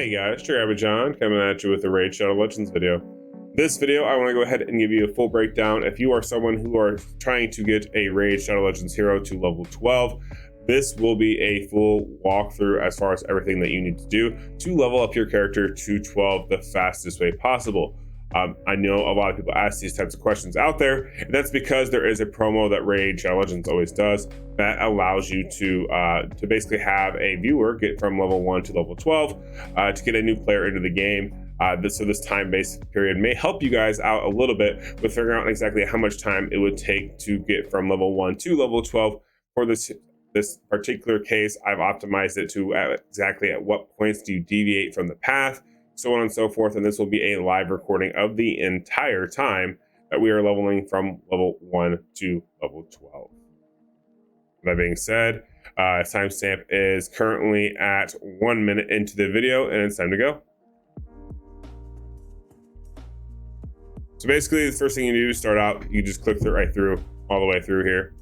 Hey guys, Trey John coming at you with the Raid Shadow Legends video. This video, I want to go ahead and give you a full breakdown. If you are someone who are trying to get a Raid Shadow Legends hero to level 12, this will be a full walkthrough as far as everything that you need to do to level up your character to 12 the fastest way possible. I know a lot of people ask these types of questions out there, and that's because there is a promo that Raid Shadow Legends always does that allows you to basically have a viewer get from level 1 to level 12 to get a new player into the game. So this time-based period may help you guys out a little bit with figuring out exactly how much time it would take to get from level 1 to level 12. For this particular case, I've optimized it to exactly at what points do you deviate from the path, so on and so forth, and this will be a live recording of the entire time that we are leveling from level 1 to level 12. That being said, timestamp is currently at 1 minute into the video, and it's time to go. So basically, the first thing you do is start out, you just click right through, all the way through here.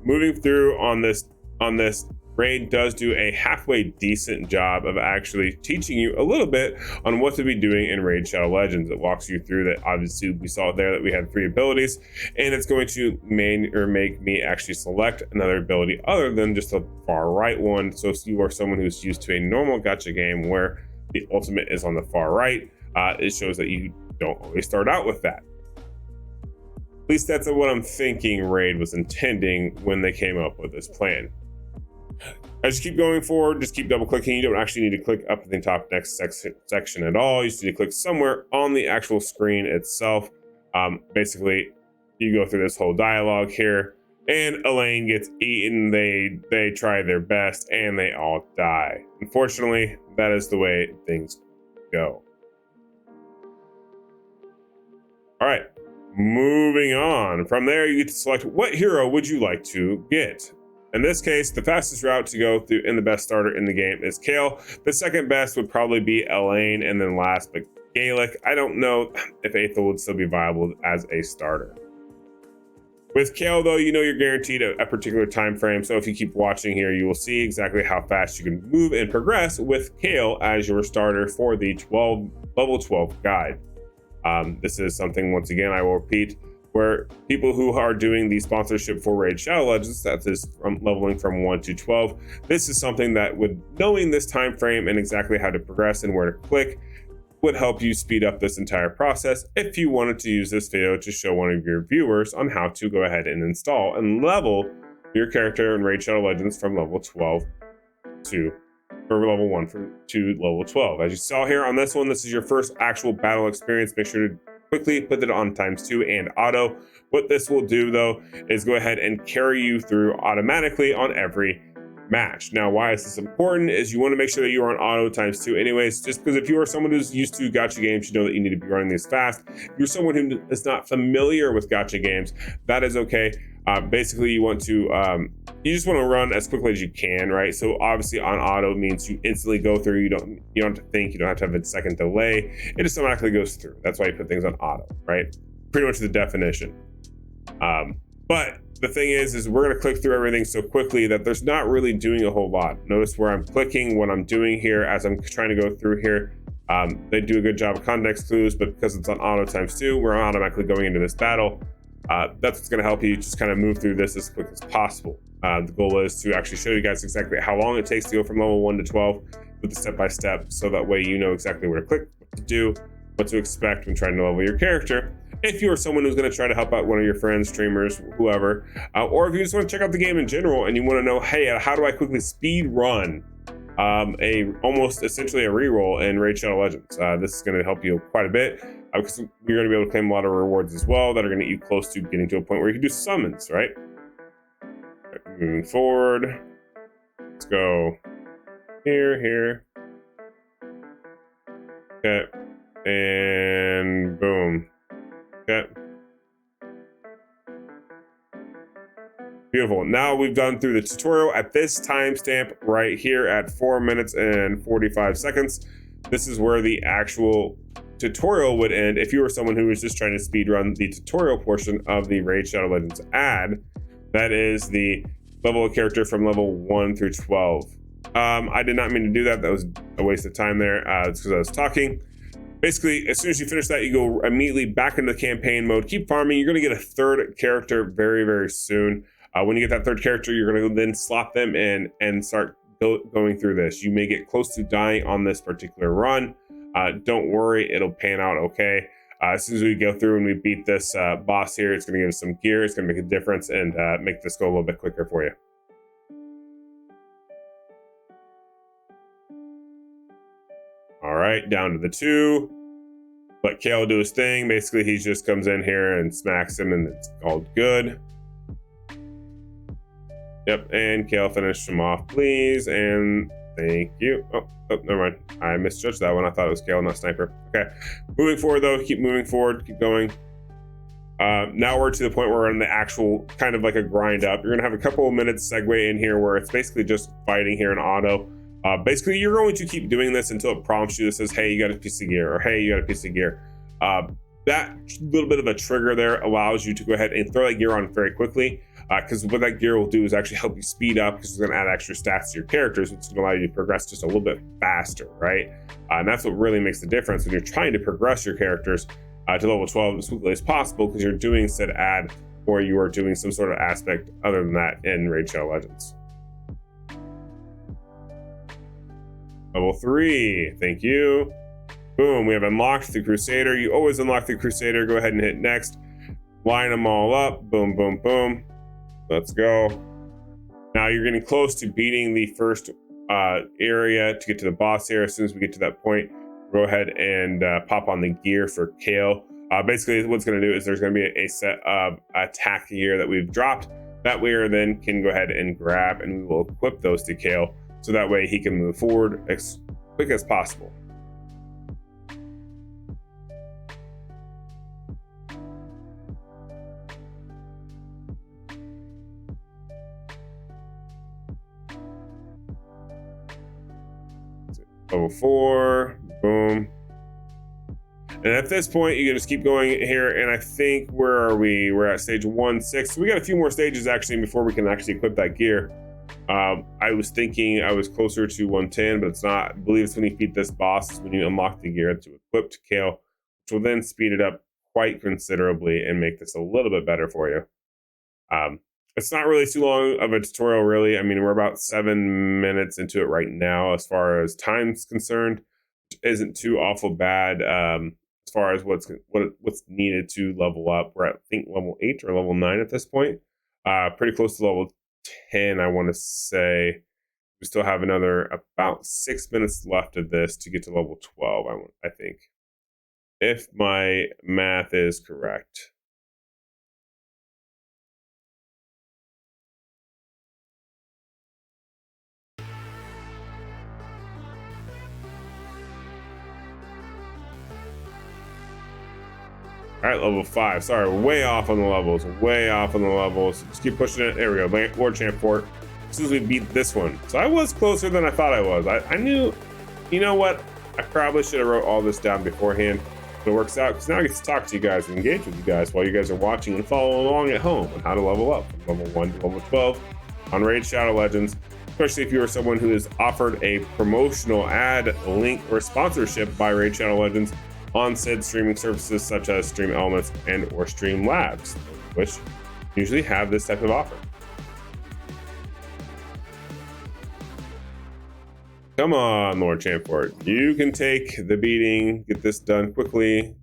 Moving through on this Raid does do a halfway decent job of actually teaching you a little bit on what to be doing in Raid Shadow Legends. It walks you through that. Obviously, we saw there that we had 3 abilities, and it's going to make me actually select another ability other than just the far right one. So if you are someone who's used to a normal gacha game where the ultimate is on the far right, it shows that you don't always start out with that. At least that's what I'm thinking Raid was intending when they came up with this plan. As you keep going forward, just keep double clicking. You don't actually need to click up at the top next section at all. You just need to click somewhere on the actual screen itself. Basically, you go through this whole dialogue here, and Elaine gets eaten. They try their best, and they all die. Unfortunately, that is the way things go. All right, moving on. From there, you get to select what hero would you like to get. In this case, the fastest route to go through and the best starter in the game is Kale. The second best would probably be Elaine, and then last but Gaelic. I don't know if Aethel would still be viable as a starter. With Kale, though, you know you're guaranteed a particular time frame, so if you keep watching here, you will see exactly how fast you can move and progress with Kale as your starter for the level 12 guide. This is something, once again, I will repeat, where people who are doing the sponsorship for Raid Shadow Legends, that is from leveling from 1 to 12, this is something that would, knowing this time frame and exactly how to progress and where to click, would help you speed up this entire process if you wanted to use this video to show one of your viewers on how to go ahead and install and level your character in Raid Shadow Legends from level 12 to level 1 to level 12. As you saw here on this one, this is your first actual battle experience. Make sure to quickly put it on ×2 and auto. What this will do, though, is go ahead and carry you through automatically on every match. Now, why is this important is you want to make sure that you are on auto ×2 anyways, just because if you are someone who's used to gacha games, you know that you need to be running these fast. If you're someone who is not familiar with gacha games, that is okay. Basically, you want to you just want to run as quickly as you can, right? So obviously on auto means you instantly go through. You don't have to think, you don't have to have a second delay. It just automatically goes through. That's why you put things on auto, right? Pretty much the definition. But the thing is we're going to click through everything so quickly that there's not really doing a whole lot. Notice where I'm clicking, what I'm doing here as I'm trying to go through here. They do a good job of context clues, but because it's on auto ×2, we're automatically going into this battle. That's what's going to help you just kind of move through this as quick as possible. The goal is to actually show you guys exactly how long it takes to go from level 1 to 12 with the step-by-step, so that way you know exactly where to click, what to do, what to expect when trying to level your character. If you are someone who's going to try to help out one of your friends, streamers, whoever, or if you just want to check out the game in general and you want to know, hey, how do I quickly speed run almost essentially a reroll in Raid Shadow Legends? This is going to help you quite a bit because you're going to be able to claim a lot of rewards as well that are going to get you close to getting to a point where you can do summons, right? Moving forward, let's go here. Okay, and boom. Okay. Beautiful. Now we've gone through the tutorial at this timestamp right here at 4 minutes and 45 seconds. This is where the actual tutorial would end if you were someone who was just trying to speed run the tutorial portion of the Raid Shadow Legends ad. That is the level of character from level 1 through 12. I did not mean to do that. That was a waste of time there. It's because I was talking. Basically, as soon as you finish that, you go immediately back into the campaign mode. Keep farming. You're going to get a third character very, very soon. When you get that third character, you're going to then slot them in and start going through this. You may get close to dying on this particular run. Don't worry, it'll pan out okay. As soon as we go through and we beat this boss here, it's going to give us some gear. It's going to make a difference and make this go a little bit quicker for you. All right, down to the 2. Let Kale do his thing. Basically, he just comes in here and smacks him, and it's all good. Yep, and Kale finished him off, please, and thank you. Oh, never mind. I misjudged that one. I thought it was Kale, not Sniper. Okay, moving forward, though. Keep moving forward. Keep going. Now we're to the point where we're in the actual kind of like a grind up. You're going to have a couple of minutes segue in here where it's basically just fighting here in auto. Basically, you're going to keep doing this until it prompts you that says, hey, you got a piece of gear, or hey, you got a piece of gear. That little bit of a trigger there allows you to go ahead and throw that gear on very quickly, because what that gear will do is actually help you speed up, because it's going to add extra stats to your characters, which is going to allow you to progress just a little bit faster, right? And that's what really makes the difference when you're trying to progress your characters to level 12 as quickly as possible, because you're doing said add, or you are doing some sort of aspect other than that in Raid Shadow Legends. Level 3, thank you. Boom, we have unlocked the Crusader. You always unlock the Crusader. Go ahead and hit next. Line them all up. Boom, boom, boom. Let's go. Now you're getting close to beating the first area to get to the boss here. As soon as we get to that point, go ahead and pop on the gear for Kale. Basically, what's going to do is there's going to be a set of attack gear that we've dropped that we then can go ahead and grab, and we will equip those to Kale, so that way he can move forward as quick as possible. Level 4, boom. And at this point, you can just keep going here. And I think, where are we? We're at stage 1-6. So we got a few more stages actually before we can actually equip that gear. I was thinking I was closer to 110, but it's not. I believe it's when you beat this boss, is when you unlock the gear to equip to Kale, which will then speed it up quite considerably and make this a little bit better for you. It's not really too long of a tutorial, really. I mean, we're about 7 minutes into it right now as far as time's concerned, which isn't too awful bad as far as what's needed to level up. We're at, I think, level 8 or level 9 at this point. Pretty close to level 10, I want to say. We still have another about 6 minutes left of this to get to level 12, I think, if my math is correct. All right, level 5. Sorry, we're way off on the levels. Way off on the levels. Just keep pushing it. There we go. Lord Champ Fort. As soon as we beat this one. So I was closer than I thought I was. I knew, you know what? I probably should have wrote all this down beforehand. But it works out, because now I get to talk to you guys and engage with you guys while you guys are watching and following along at home on how to level up from level 1 to level 12 on Raid Shadow Legends. Especially if you are someone who is offered a promotional ad, link, or sponsorship by Raid Shadow Legends on said streaming services such as Stream Elements and or Stream Labs, which usually have this type of offer. Come on, Lord Champfort. You can take the beating, get this done quickly.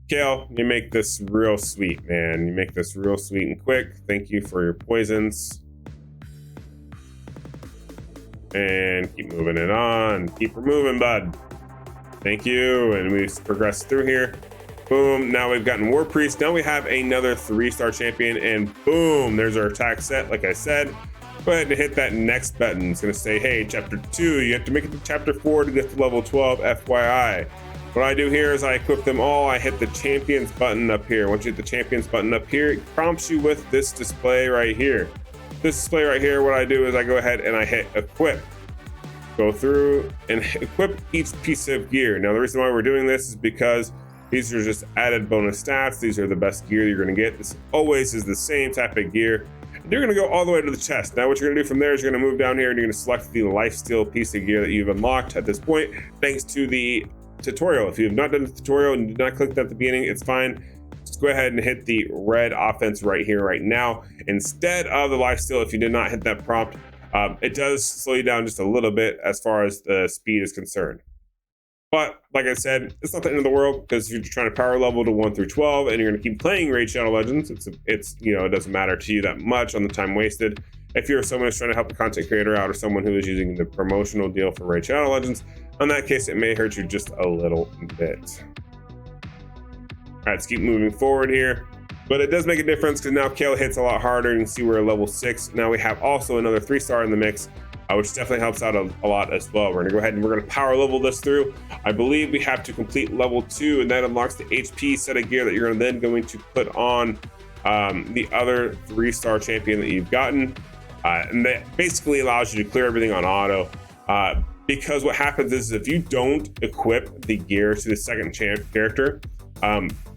Kale, you make this real sweet, man. You make this real sweet and quick. Thank you for your poisons. And keep moving it on. Keep moving, bud. Thank you, and we progress through here. Boom, now we've gotten War Priest. Now we have another 3-star champion, and boom, there's our attack set, like I said. Go ahead and hit that next button. It's gonna say, hey, chapter 2, you have to make it to chapter 4 to get to level 12, FYI. What I do here is I equip them all. I hit the champions button up here. Once you hit the champions button up here, it prompts you with this display right here. This display right here, what I do is I go ahead and I hit equip. Go through and equip each piece of gear. Now, the reason why we're doing this is because these are just added bonus stats. These are the best gear you're going to get. This always is the same type of gear. you're going to go all the way to the chest. Now what you're going to do from there is you're going to move down here and you're going to select the lifesteal piece of gear that you've unlocked at this point, thanks to the tutorial. If you have not done the tutorial and did not click that at the beginning, it's fine. Just go ahead and hit the red offense right here, right now, instead of the lifesteal. If you did not hit that prompt, it does slow you down just a little bit as far as the speed is concerned. But like I said, it's not the end of the world, because if you're trying to power level to 1 through 12 and you're going to keep playing Raid Shadow Legends, it's you know, it doesn't matter to you that much on the time wasted. If you're someone who's trying to help a content creator out, or someone who is using the promotional deal for Raid Shadow Legends, in that case, it may hurt you just a little bit. All right, let's keep moving forward here. But it does make a difference, because now Kale hits a lot harder. You can see we're at level 6. Now we have also another 3-star in the mix, which definitely helps out a lot as well. We're gonna go ahead and we're gonna power level this through. I believe we have to complete level 2, and that unlocks the HP set of gear that you're then going to put on the other 3-star champion that you've gotten. And that basically allows you to clear everything on auto. Because what happens is, if you don't equip the gear to the second champ character,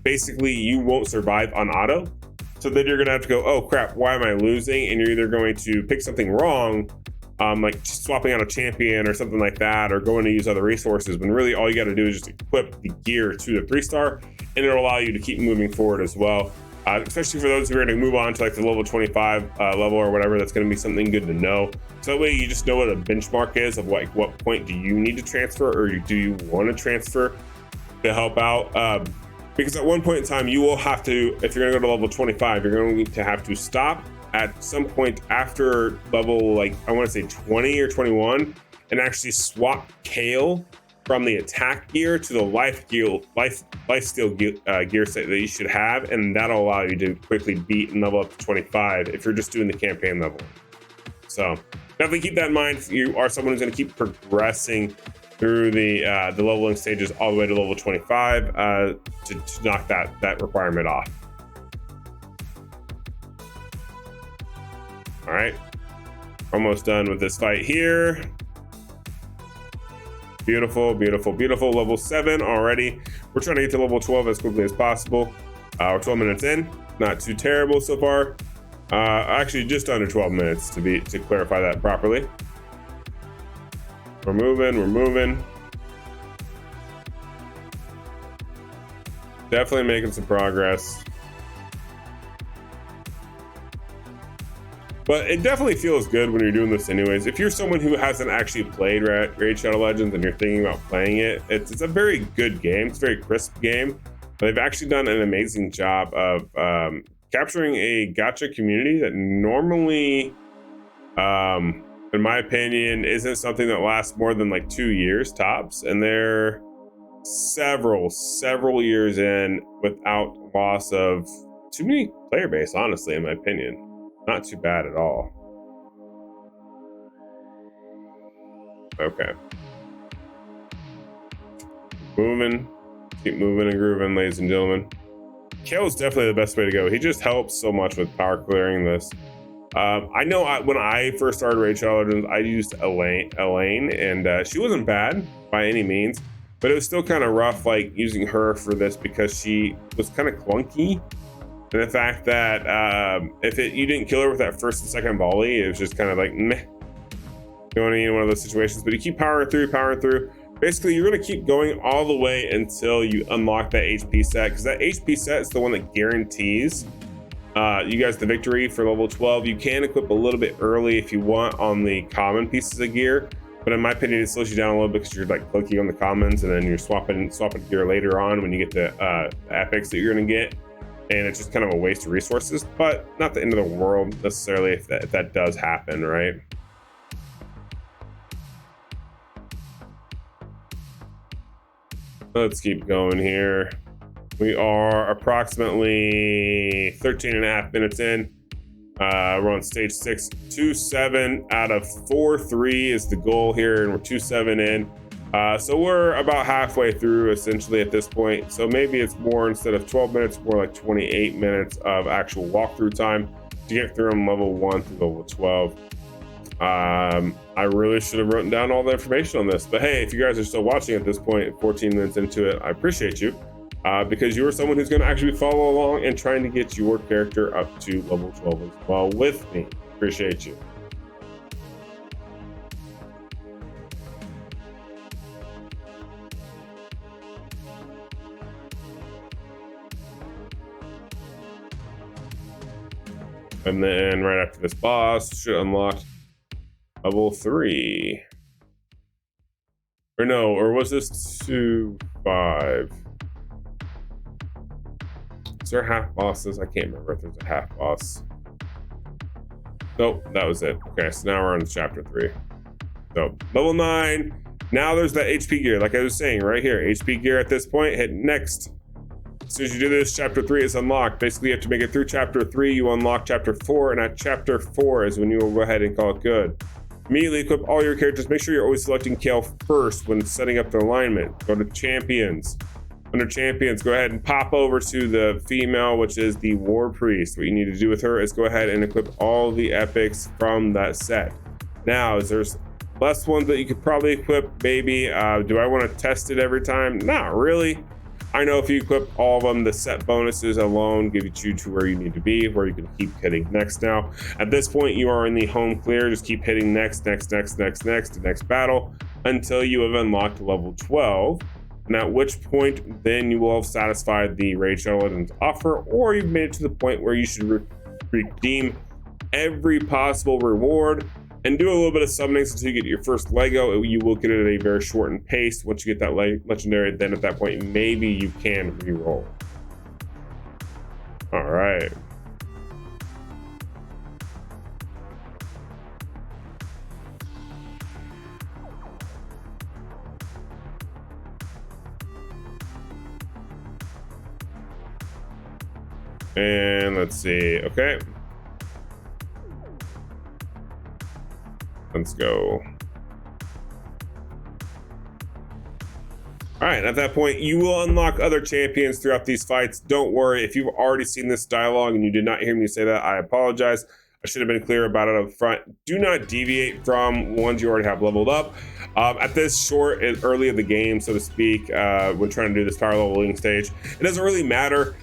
basically you won't survive on auto. So then you're gonna have to go, oh crap, why am I losing? And you're either going to pick something wrong, like swapping out a champion or something like that, or going to use other resources, when really all you got to do is just equip the gear to the 3-star, and it'll allow you to keep moving forward as well. Especially for those who are going to move on to like the level 25 level or whatever. That's going to be something good to know. So that way you just know what a benchmark is of like what point do you need to transfer, or do you want to transfer to help out. Because at one point in time, you will have to, if you're going to go to level 25, you're going to have to stop at some point after level, like I want to say 20 or 21, and actually swap Kale from the attack gear to the lifesteal gear set that you should have, and that'll allow you to quickly beat and level up to 25 if you're just doing the campaign level. So definitely keep that in mind if you are someone who's going to keep progressing through the leveling stages all the way to level 25 to knock that requirement off. All right, almost done with this fight here. Beautiful, beautiful, beautiful. Level 7 already. We're trying to get to level 12 as quickly as possible. We're 12 minutes in. Not too terrible so far. Actually, just under 12 minutes to clarify that properly. We're moving. We're moving. Definitely making some progress. But it definitely feels good when you're doing this anyways. If you're someone who hasn't actually played Raid Shadow Legends and you're thinking about playing it, it's a very good game. It's a very crisp game. They've actually done an amazing job of capturing a gacha community that normally, in my opinion, isn't something that lasts more than like 2 years tops. And they're several years in without loss of too many player base, honestly, in my opinion. Not too bad at all. Okay. Moving. Keep moving and grooving, ladies and gentlemen. Kale is definitely the best way to go. He just helps so much with power clearing this. I know when I first started Raid Shadow Legends, I used Elaine, and she wasn't bad by any means, but it was still kind of rough, like using her for this, because she was kind of clunky. And the fact that if you didn't kill her with that first and second volley, it was just kind of like meh. Going in one of those situations, but you keep powering through. Basically, you're going to keep going all the way until you unlock that HP set, because that HP set is the one that guarantees you guys the victory for level 12. You can equip a little bit early if you want on the common pieces of gear, but in my opinion, it slows you down a little bit because you're like clicking on the commons, and then you're swapping gear later on when you get the epics that you're going to get. And it's just kind of a waste of resources, but not the end of the world necessarily if that does happen, right? Let's keep going here. We are approximately 13 and a half minutes in. We're on stage 6. 2-7 out of 4-3 is the goal here, and we're 2-7 in. So we're about halfway through essentially at this point. So maybe it's more, instead of 12 minutes, more like 28 minutes of actual walkthrough time to get through them level 1 through level 12. I really should have written down all the information on this, but hey, if you guys are still watching at this point, 14 minutes into it, I appreciate you. because you're someone who's going to actually follow along and trying to get your character up to level 12 as well with me. Appreciate you. And then right after this boss should unlock level 3. Or no, or was this 2, 5? Is there half bosses? I can't remember if there's a half boss. Nope, that was it. Okay, so now we're on chapter 3. So level 9. Now there's that HP gear, like I was saying right here. HP gear at this point, hit next. As soon as you do this, chapter 3 is unlocked. Basically, you have to make it through chapter 3, you unlock chapter 4, and at chapter 4 is when you will go ahead and call it good. Immediately equip all your characters. Make sure you're always selecting Kale first when setting up the alignment. Go to champions. Under champions, go ahead and pop over to the female, which is the War Priest. What you need to do with her is go ahead and equip all the epics from that set. Now, there's less ones that you could probably equip, maybe. Do I want to test it every time? Not really. I know if you equip all of them, the set bonuses alone give you to where you need to be, where you can keep hitting next now. At this point, you are in the home clear. Just keep hitting next, to next battle until you have unlocked level 12. And at which point, then you will have satisfied the Raid Charlatan's offer, or you've made it to the point where you should redeem every possible reward and do a little bit of summonings until you get your first Lego. You will get it at a very shortened pace. Once you get that legendary, then at that point, maybe you can reroll. All right. And let's see, okay. Let's go. All right, at that point, you will unlock other champions throughout these fights. Don't worry, if you've already seen this dialogue and you did not hear me say that, I apologize. I should have been clear about it up front. Do not deviate from ones you already have leveled up. At this short and early in the game, so to speak, when trying to do this power leveling stage, it doesn't really matter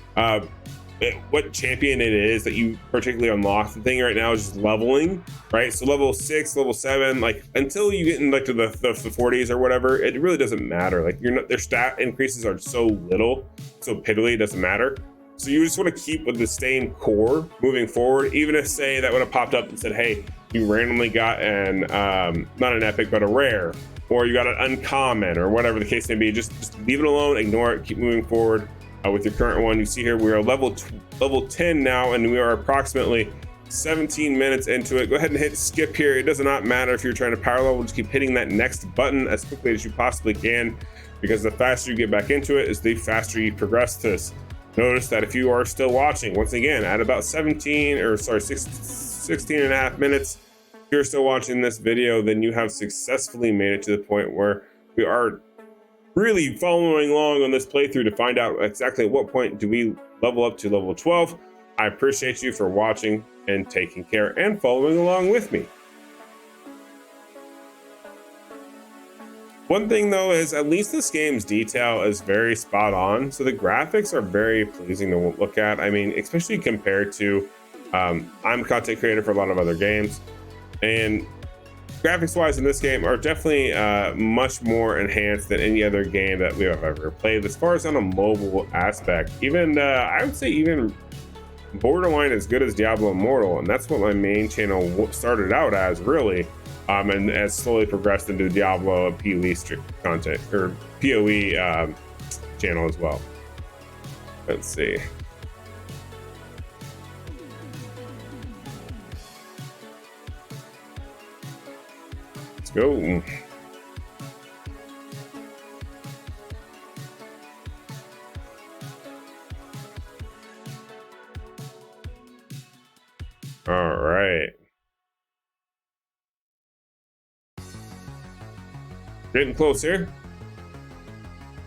what champion it is that you particularly unlock. The thing right now is just leveling, right? So level 6, level 7, like until you get in like to the 40s or whatever, it really doesn't matter. Like their stat increases are so little, so piddly, it doesn't matter. So you just want to keep with the same core moving forward. Even if, say, that would have popped up and said, hey, you randomly got an not an epic but a rare, or you got an uncommon, or whatever the case may be, just leave it alone, ignore it, keep moving forward. With your current one, you see here we are level 10 now, and we are approximately 17 minutes into it. Go ahead and hit skip here. It does not matter if you're trying to power level, just keep hitting that next button as quickly as you possibly can, because the faster you get back into it is the faster you progress this. Notice that if you are still watching, once again, at about 16 and a half minutes, if you're still watching this video, then you have successfully made it to the point where we are really following along on this playthrough to find out exactly at what point do we level up to level 12. I appreciate you for watching and taking care and following along with me. One thing though is at least this game's detail is very spot on. So the graphics are very pleasing to look at. I mean, especially compared to, I'm a content creator for a lot of other games, and graphics wise in this game are definitely much more enhanced than any other game that we have ever played. As far as on a mobile aspect, even I would say even borderline as good as Diablo Immortal, and that's what my main channel started out as, really, and has slowly progressed into Diablo PoE content, or PoE channel as well. Let's see. Go. All right. Getting close here.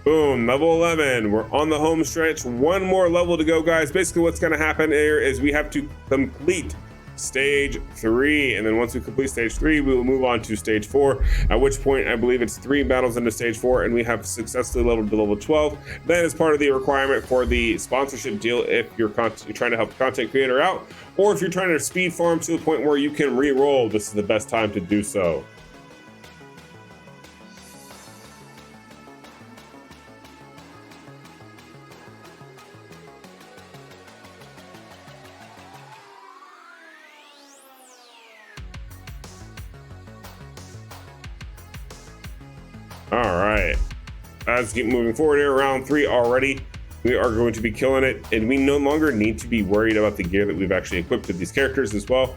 Boom, level 11. We're on the home stretch. One more level to go, guys. Basically, what's going to happen here is we have to complete stage 3. And then once we complete stage 3, we will move on to stage 4, at which point I believe it's 3 battles into stage 4 and we have successfully leveled to level 12. That is part of the requirement for the sponsorship deal if you're trying to help a content creator out, or if you're trying to speed farm to the point where you can re-roll, this is the best time to do so. All right, let's keep moving forward here. Round 3 already. We are going to be killing it, and we no longer need to be worried about the gear that we've actually equipped with these characters as well,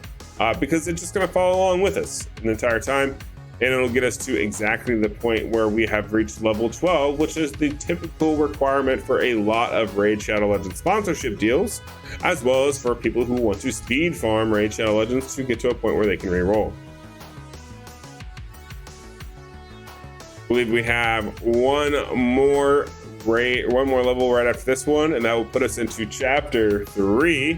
because it's just going to follow along with us the entire time, and it'll get us to exactly the point where we have reached level 12, which is the typical requirement for a lot of Raid Shadow Legends sponsorship deals, as well as for people who want to speed farm Raid Shadow Legends to get to a point where they can re-roll. I believe we have one more level right after this one, and that will put us into chapter 3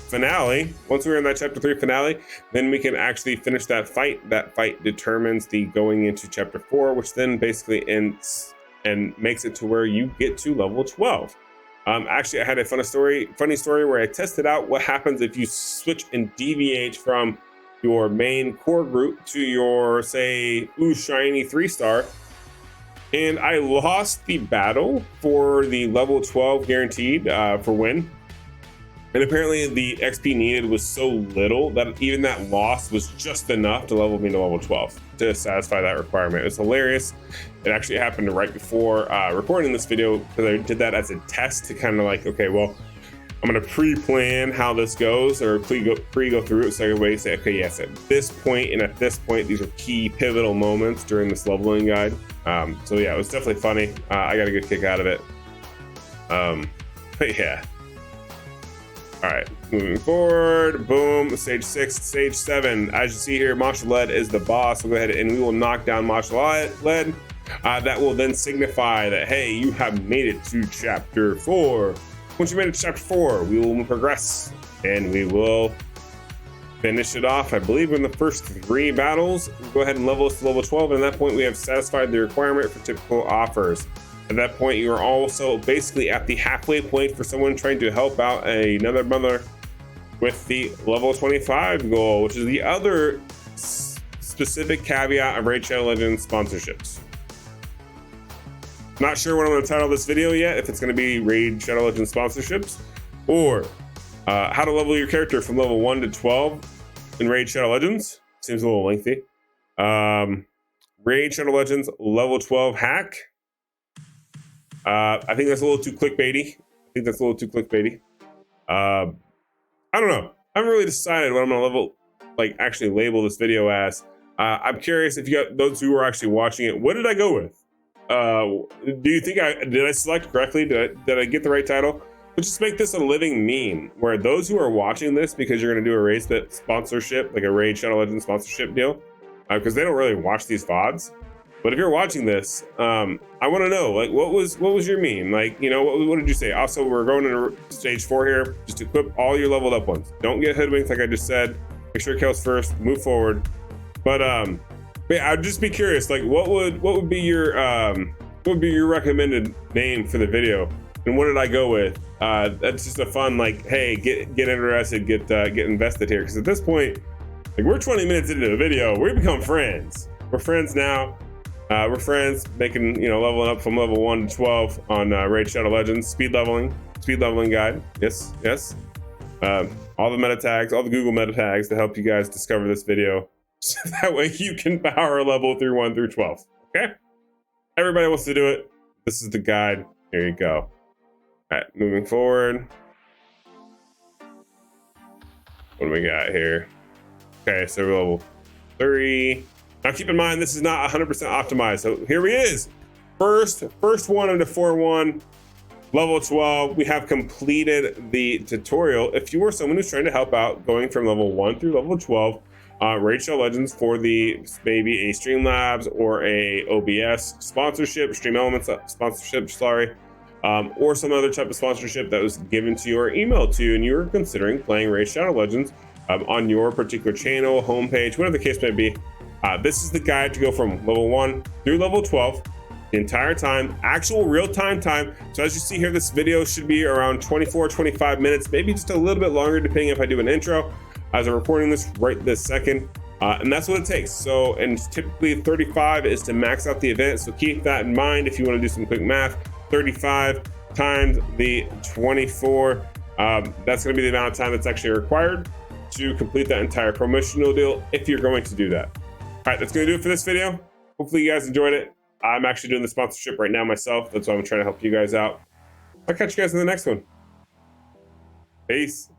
finale. Once we're in that chapter 3 finale, then we can actually finish that fight. That fight determines the going into chapter 4, which then basically ends and makes it to where you get to level 12. Actually, I had a funny story where I tested out what happens if you switch and deviate from your main core group to your, say, shiny 3-star, and I lost the battle for the level 12 guaranteed for win. And apparently the XP needed was so little that even that loss was just enough to level me to level 12 to satisfy that requirement. It was hilarious. It actually happened right before recording this video, because I did that as a test to kind of like, okay, well, I'm going to pre-plan how this goes, or go through it, so I can say, okay, yes, at this point and at this point, these are key pivotal moments during this leveling guide. So yeah, it was definitely funny. I got a good kick out of it. But yeah. All right, moving forward, boom, stage 6, stage 7. As you see here, Martial Lead is the boss. We'll go ahead and we will knock down Martial Lead. That will then signify that, hey, you have made it to chapter 4. Once you made it to chapter 4, we will progress and we will finish it off, I believe, in the first 3 battles. We'll go ahead and level us to level 12, and at that point we have satisfied the requirement for typical offers. At that point, you are also basically at the halfway point for someone trying to help out another mother with the level 25 goal, which is the other specific caveat of Raid Shadow Legends sponsorships. Not sure what I'm going to title this video yet, if it's going to be Raid Shadow Legends sponsorships, or how to level your character from level 1 to 12 in Raid Shadow Legends. Seems a little lengthy. Raid Shadow Legends level 12 hack. I think that's a little too clickbaity. I don't know. I haven't really decided what I'm going to actually label this video as. I'm curious if you got those who are actually watching it, what did I go with? Do you think did I select correctly? Did I get the right title? Let's just make this a living meme where those who are watching this, because you're going to do a raid sponsorship, like a Raid Shadow Legends sponsorship deal, because they don't really watch these VODs. But if you're watching this, I want to know, like, what was your meme? Like, you know, what did you say? Also, we're going into stage 4 here. Just equip all your leveled up ones. Don't get hoodwinked, like I just said. Make sure it kills first. Move forward. But yeah, I'd just be curious, like, what would be your recommended name for the video, and what did I go with? That's just a fun, like, hey, get interested, get invested here, because at this point, like, we're 20 minutes into the video, we become friends. We're friends now. We're friends, making, you know, leveling up from level 1 to 12 on Raid Shadow Legends speed leveling guide. Yes. All the meta tags, all the Google meta tags to help you guys discover this video. So that way you can power level through 1 through 12. Okay? Everybody wants to do it. This is the guide. Here you go. All right, moving forward. What do we got here? Okay, so we're level 3. Now keep in mind, this is not 100% optimized. So here he is. First one into 4-1, level 12. We have completed the tutorial. If you are someone who's trying to help out going from level 1 through level 12, Raid Shadow Legends for maybe a Streamlabs or a OBS sponsorship, Stream Elements sponsorship, or some other type of sponsorship that was given to you or emailed to you, and you were considering playing Raid Shadow Legends, on your particular channel, homepage, whatever the case may be. This is the guide to go from level 1 through level 12 the entire time, actual real-time time. So as you see here, this video should be around 24-25 minutes, maybe just a little bit longer depending if I do an intro as I'm recording this right this second. And that's what it takes. So, and typically 35 is to max out the event. So keep that in mind if you want to do some quick math. 35 times the 24, that's going to be the amount of time that's actually required to complete that entire promotional deal if you're going to do that. All right, that's going to do it for this video. Hopefully you guys enjoyed it. I'm actually doing the sponsorship right now myself. That's why I'm trying to help you guys out. I'll catch you guys in the next one. Peace.